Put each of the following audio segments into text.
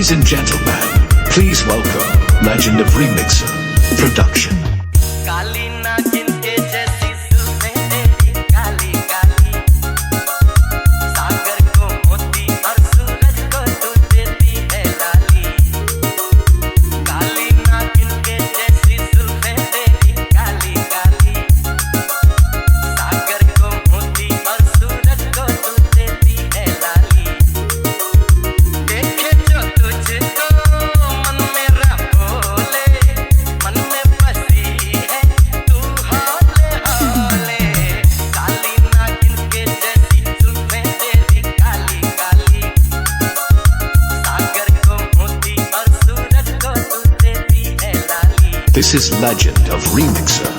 Ladies and gentlemen, please welcome Legend of Remixer Production. काली नागिन के जैसी जुल्फें तेरी काली काली, सागर को मोती और सूरज को तू देती है लाली। काली नागिन के जैसी जुल्फें तेरी काली काली, सागर को मोती और सूरज को तू देती है लाली। देखे जो तुझको मन मेरा बोले, मन में बसी है तू हौले हौले। काली नागिन के जैसी जुल्फें तेरी काली काली, सागर को मोती और सूरज को तू देती है लाली। This is Legend of Remixer.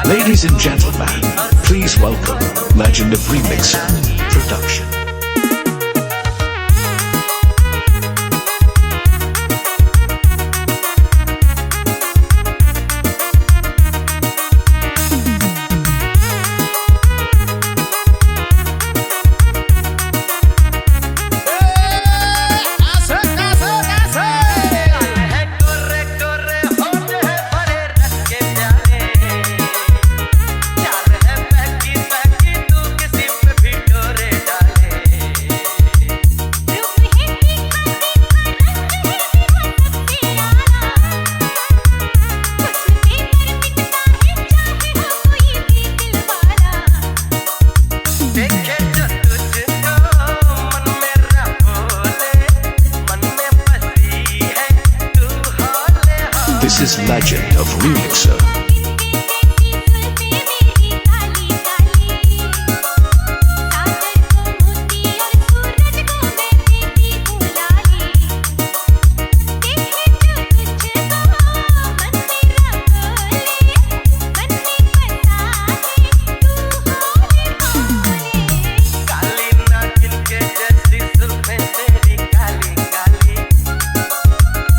Ladies and gentlemen, please welcome Legend of Remixer Production. This is Legend of Remixer.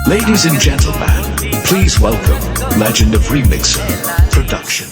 Ladies and gentlemen, please welcome Legend of Remixer Production.